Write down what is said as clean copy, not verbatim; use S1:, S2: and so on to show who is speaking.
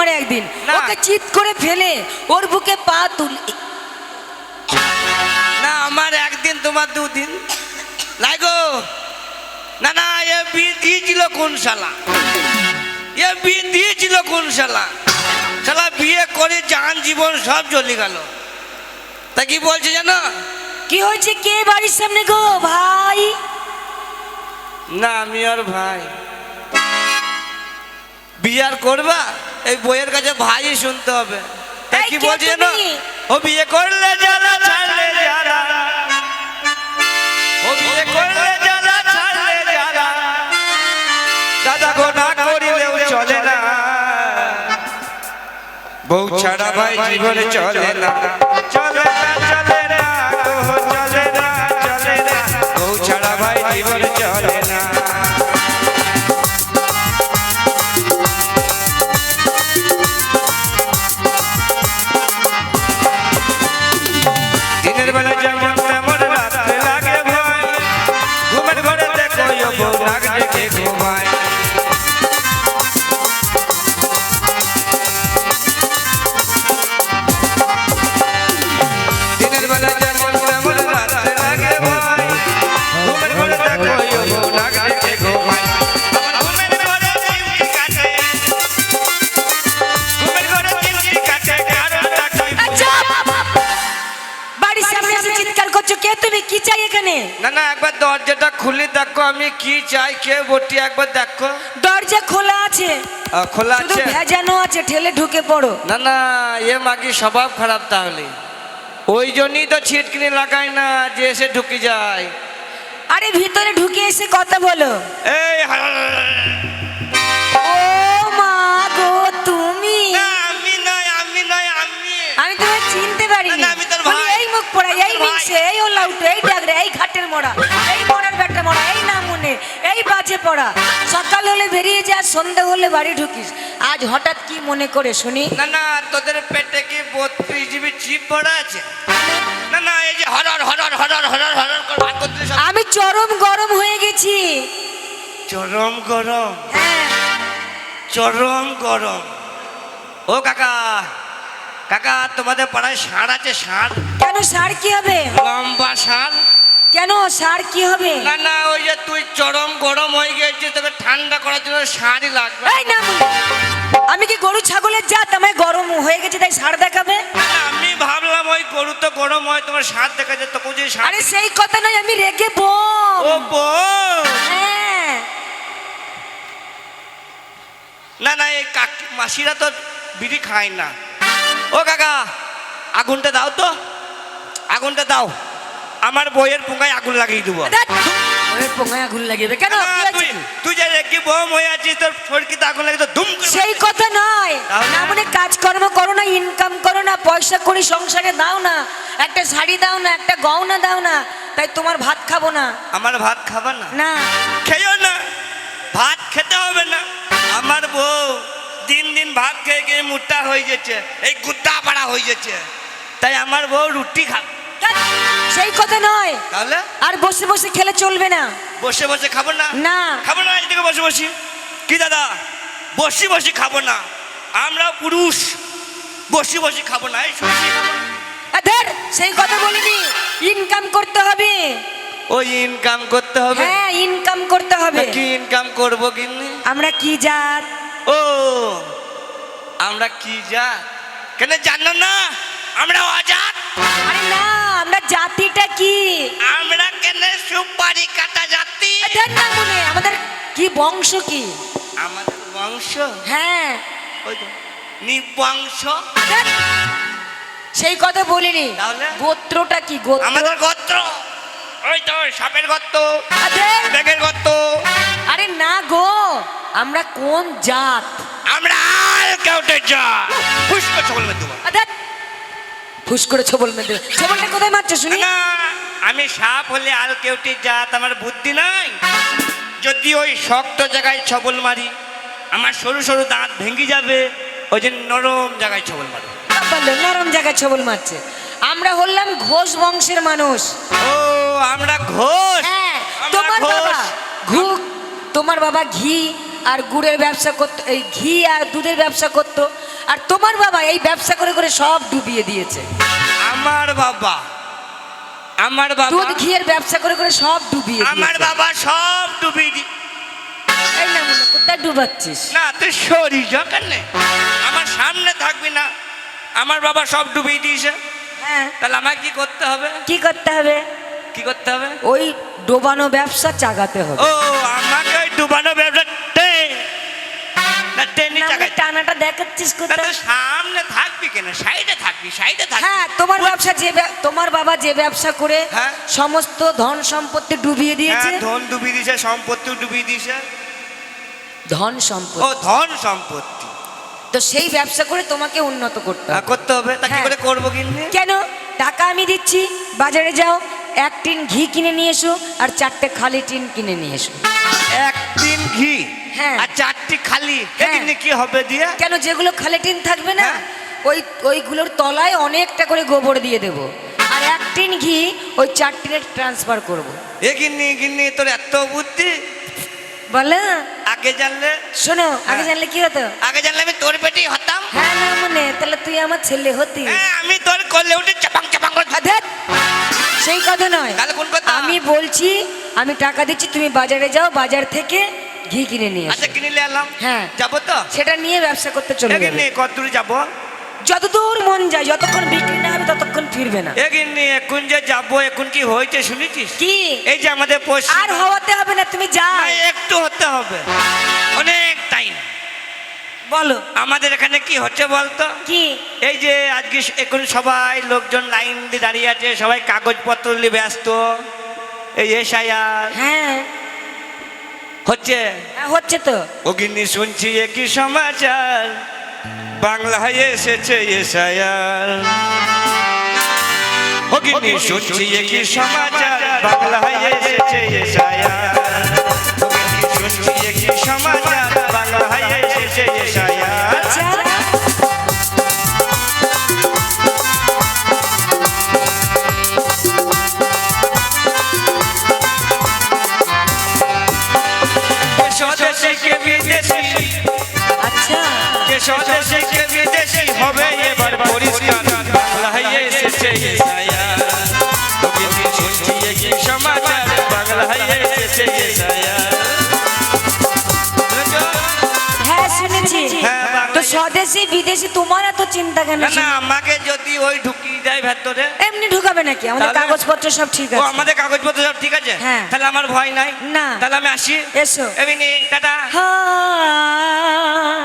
S1: আমার একদিন, ওকে চিৎ করে ফেলে ওর বুকে পা তুলে।
S2: না আমার একদিন তোমার দুদিন লাগো। না না এ বিয়ে দিয়েছিল কোন শালা? এ বিয়ে দিয়েছিল কোন শালা? শালা বিয়ে করে জান জীবন সব চলে গেল। তা কি বলছে জানো?
S1: কি হয়েছে? কে বাড়ির সামনে গো ভাই?
S2: না আমি আর ভাই বিয়ার করবা এই বইয়ের কাছে ভাই শুনতে হবে। তা কি বলছে জানো? ও বিয়ে করলে যারা ছাড়লে যারা, ও বিয়ে করলে যারা ছাড়লে যারা, দাদা গো না করিলেও চলে না, বউ ছাড়া ভাই জীবনে চলে না, চলে না চলে না গো, চলে না চলে না, বউ ছাড়া ভাই জীবনে চলে না। দিনের বেলা যেমন তেমন রাতে লাগে ভয়, ঘুমের ঘরে দেখো বউ নাক ডেকে ঘুমায়। দিনের বেলা যেমন তেমন রাতে লাগে ভয়, ঘুমের ঘরে দেখো বউ নাক ডেকে ঘুমায়। ঘুমের ঘরে চিমটি কাটে, ঘুমের ঘরে চিমটি কাটে, কারণটা তুই
S1: বাড়ির সামনে এসে চিৎকার করছো কে? তুমি কি চাই এখানে?
S2: না না একবার দরজাটা খুলে দেখো আমি কি চাই, কে বটি একবার দেখো।
S1: দরজা খোলা আছে,
S2: খোলা
S1: শুধু
S2: আছে?
S1: ভেজানো আছে, ঠেলে ঢুকে পড়ো।
S2: না না এ মাগি স্বভাব খারাপ তাহলে, ওই জন্যই তো ছিটকিনি লাগায় না যে এসে ঢুকে যায়।
S1: আরে ভিতরে ঢুকে এসে কথা বলো।
S2: এই
S1: ও মা গো তুমি!
S2: না, আমি নয় আমি নয় আমি
S1: আমি তোমায় চিনতে পারিনি।
S2: না, আমি তোর
S1: বলি,
S2: ভাই।
S1: এই মুখ পড়া, এই
S2: আমি তোর
S1: মিংসে, এই ওলাউটো, এই ডাগরে, এই ঘাটের মোড়া, এই মোড়ার ব্যাটা মোড়া, এই নামুনে, এই বাজে পড়া। সকাল হলে বেরিয়ে যা, সন্ধ্যা হলে বাড়ি ঢুকিস। আজ হঠাৎ কি মনে করে শুনি?
S2: না না তোদের পেটে কি 32 জিবি চিপ ভরা আছে? না না এই যে horror horror horror horror horror করে ভাগ করতে সব
S1: আমি চরম গরম হয়ে গেছি।
S2: চরম গরম,
S1: হ্যাঁ,
S2: চরম গরম। ও কাকা কাকা তোমাদের পাড়ায় ষাঁড় আছে? ষাঁড়?
S1: কেন ষাঁড় কি হবে?
S2: লম্বা ষাঁড়?
S1: কেন ষাঁড় কি হবে?
S2: না না ওই যে তুই চরম গরম হয়ে গেছিস, তোকে ঠান্ডা করার জন্য ষাঁড়ই লাগবে।
S1: এই না, আমি কি গরু ছাগলের জাত? আমায় গরম হয়ে গেছে তাই ষাঁড় দেখাবে?
S2: না, না, আমি ভাবলাম ওই গরু তো গরম হয়, তোমার ষাঁড় দেখা যায়, তোকে যে ষাঁড়।
S1: আরে সেই কথা নয়, আমি রেগে বোম।
S2: ও বউ!
S1: হ্যাঁ,
S2: না না এই কাকি মাসিরা তো বিড়ি খায় না। ও কাকা আগুনটা দাও তো, আগুনটা দাও, আমার বইয়ের পোঙায় আগুন লাগিয়ে দেবো।
S1: ধ্যাৎ, ওই পোঙায় আগুন লাগিয়ে কেন?
S2: না,
S1: কি হয়েছে
S2: তুই
S1: কি?
S2: তুই যে রেগে বোম হয়ে আছিস, তোর ফড়কিতে আগুন লাগে তো দুম করে
S1: সেই কথা নয়।
S2: তাহলে?
S1: না মানে কাজকর্ম করো না, ইনকাম করো না, পয়সা করি সংসারে দাও না, একটা শাড়ি দাও না, একটা গহনা দাও না, তাই তোমার ভাত খাবো না।
S2: আমার ভাত খাবার না?
S1: না,
S2: খেয়েও না, ভাত খেতে হবে না। আমার বউ দিন দিন ভাত খেয়ে খেয়ে মোটা হয়ে যাচ্ছে, এই গুদ্দা পাড়া হয়ে যাচ্ছে, তাই আমার বউ রুটি খা।
S1: ধ্যাৎ, সেই কথা নয়।
S2: তাহলে
S1: আর বসে বসে খেলে চলবে না।
S2: বসে বসে খাবো না?
S1: না,
S2: খাবো না, এদিকে বসে বসি কি দাদা, বসি বসি খাবো না, আমরা পুরুষ বসি বসি খাবো না, এই শুয়ে শুয়ে খাবো।
S1: ধর, সেই কথা বলিনি। ইনকাম করতে হবে।
S2: ওই ইনকাম করতে হবে?
S1: হ্যাঁ, ইনকাম করতে হবে।
S2: তা কি ইনকাম করবো কিন্নি?
S1: আমরা কি জাত?
S2: ও আমরা কি জাত? কেন জানো না আমরা অজাত?
S1: আরে না, আমরা জাতিটা কি?
S2: আমরা কেন সুপারি কাটা জাতি?
S1: ধর না মনে, আমাদের কি বংশ কি?
S2: আমাদের বংশ
S1: হ্যাঁ,
S2: ওই তো নিবংশ।
S1: ধর, সেই কথা বলিনি।
S2: তাহলে?
S1: গোত্রটা কি? গোত্র
S2: আমাদের গোত্র ওই তো সাপের গর্ত,
S1: ধর,
S2: ব্যাগের গর্ত।
S1: আরে না গো, আমরা কোন জাত?
S2: আমরা আর কেউটে জাত। পুষ্প ছবল মে দেবো।
S1: ধর, ফুস করে ছবল মেরে দেবে। ছবলটা কোথায় মারছো শুনি?
S2: না আমি সাপ হলে আর কেউটে জাত, আমার বুদ্ধি নাই। যদি ওই শক্ত জায়গায় ছবল মারি আমার সরু সরু দাঁত ভেঙে যাবে, ওই যে নরম জায়গায় ছবল মারো।
S1: বললো নরম জায়গায় ছবল মারছে। আমরা হলাম ঘোষ বংশের মানুষ।
S2: ও আমরা ঘোষ।
S1: হ্যাঁ,
S2: আমরা
S1: তোমার
S2: ঘোষ।
S1: বাবা ঘু, তোমার বাবা ঘি, আর গুড়ের ব্যবসা করতো, এই ঘি আর দুধের ব্যবসা করতো। আর তোমার বাবা এই ব্যবসা করে করে সব ডুবিয়ে দিয়েছে।
S2: আমার বাবা
S1: দুধ ঘিয়ের ব্যবসা করে করে সব ডুবিয়ে
S2: আমার
S1: দিয়েছে।
S2: বাবা সব ডুবিয়ে দি
S1: এই না মনে কোথায় ডুবাচ্ছিস?
S2: না তুই সরি যখন আমার সামনে থাকবি না। আমার বাবা সব ডুবিয়ে দিয়েছে,
S1: হ্যাঁ,
S2: তাহলে আমাকে কি করতে হবে?
S1: কি করতে হবে?
S2: কি করতে হবে?
S1: ওই ডোবানো ব্যবসা চাগাতে হবে।
S2: ও আমাকে ওই ডুবানো ব্যবসা
S1: না, আমাকে টানাটা দেখাচ্ছিস কোথায়?
S2: সামনে থাকবি কেন? সাইডে থাকবি, সাইডে থাকবি।
S1: হ্যাঁ, তোমার ব্যবসা তোমার বাবা যে ব্যবসা করে
S2: হ্যাঁ।
S1: সমস্ত ধন সম্পত্তি ডুবিয়ে দিয়েছে।
S2: হ্যাঁ, ধন ডুবিয়ে দিয়েছে, সম্পত্তি ডুবিয়ে দিয়েছে।
S1: ধন
S2: ও
S1: সম্পত্তি,
S2: ধন সম্পত্তি
S1: তো সেই ব্যবসা করে তোমাকে উন্নত করতে হবে।
S2: করতে হবে। তা কি
S1: হ্যাঁ।
S2: করে করবো কিন্তু?
S1: কেন? টাকা আমি দিচ্ছি, বাজারে যাও, 1 টিন ঘি কিনে নিয়ে এসো আর 4টে খালি টিন কিনে নিয়ে এসো।
S2: 1 টিন ঘি
S1: হ্যাঁ।
S2: আর 4টি খালি,
S1: হ্যাঁ।
S2: এখানে কি হবে দিয়ে?
S1: কেন? যেগুলো খালি টিন থাকবে না,
S2: হ্যাঁ।
S1: ওইগুলোর তলায় অনেকটা করে গোবর দিয়ে দেব, আর 1 টিন ঘি ওই 4 টিনে ট্রান্সফার করব।
S2: এগিনি তোর এত বুদ্ধি!
S1: বলে
S2: আগে জানলে,
S1: শোনো, আগে জানলে কি হতো?
S2: আগে জানলে আমি তোর পেটেই হতাম।
S1: হ্যাঁ না মনে, তাহলে তুই আমার ছেলে হতি।
S2: হ্যাঁ, আমি তোর করলে উঠে চাপাং চাপাং করে।
S1: ধ্যাৎ, সেই কথা নয়।
S2: তাহলে কোন কথা?
S1: আমি বলছি, আমি টাকা দিচ্ছি, তুমি বাজারে যাও, বাজার থেকে ঘি কিনে নিয়ে এসো।
S2: আচ্ছা, কিনে এলাম।
S1: হ্যাঁ।
S2: যাবো তো?
S1: সেটা নিয়ে ব্যবসা করতে চলে যাবে।
S2: এগিনি কত দূর যাবো?
S1: যতদূর মন যায়, যতক্ষণ বিক্রি না হবে ততক্ষণ ফিরবে না।
S2: এগিনি এখন যে যাবো, এখন কি হয়েছে শুনেছিস?
S1: কি?
S2: এই যে আমাদের
S1: আর হওয়াতে হবে না, তুমি যাও।
S2: একটু হতে হবে, অনেক টাইম।
S1: বলো
S2: আমাদের এখানে কি হচ্ছে বলতো?
S1: কি?
S2: এই যে আজকে এখন সবাই লোকজন লাইন দিয়ে দাঁড়িয়ে আছে, সবাই কাগজপত্র নিয়ে ব্যস্ত। এই এসআইআর
S1: হ্যাঁ,
S2: হচ্ছে।
S1: হ্যাঁ, হচ্ছে তো।
S2: ওগিনি শুনছি একই সমাচার, বাংলায় এসেছে এসআইআর। ওগিনি শুনছি একই সমাচার, বাংলায় এসেছে এসআইআর। ওগিনি শুনছি একই সমাচার, বাংলায় এসেছে এসআইআর।
S1: আচ্ছা,
S2: স্বদেশী কে বিদেশি,
S1: আচ্ছা,
S2: কে স্বদেশী কে বিদেশি হবে এবার পরিষ্কার, বাংলায় এসেছে এসআইআর। ওগিনি শুনছি একই সমাচার, বাংলায় এসেছে এসআইআর।
S1: হ্যাঁ শুনেছি।
S2: হ্যাঁ, বাংলায়-
S1: তো স্বদেশি বিদেশি তোমার এত চিন্তা কেন?
S2: না না, আমাকে যদি ওই ঢুকিয়ে দেয় ভেতরে,
S1: এমনি ঢুকাবে নাকি? আমাদের
S2: তাহলে-
S1: কাগজপত্র সব ঠিক
S2: ও
S1: আছে।
S2: আমাদের কাগজপত্র সব ঠিক আছে,
S1: হ্যাঁ।
S2: তাহলে আমার ভয় নাই।
S1: না।
S2: তাহলে আমি আসি।
S1: এসো।
S2: এমনি টাটা।
S1: হ্যাঁ।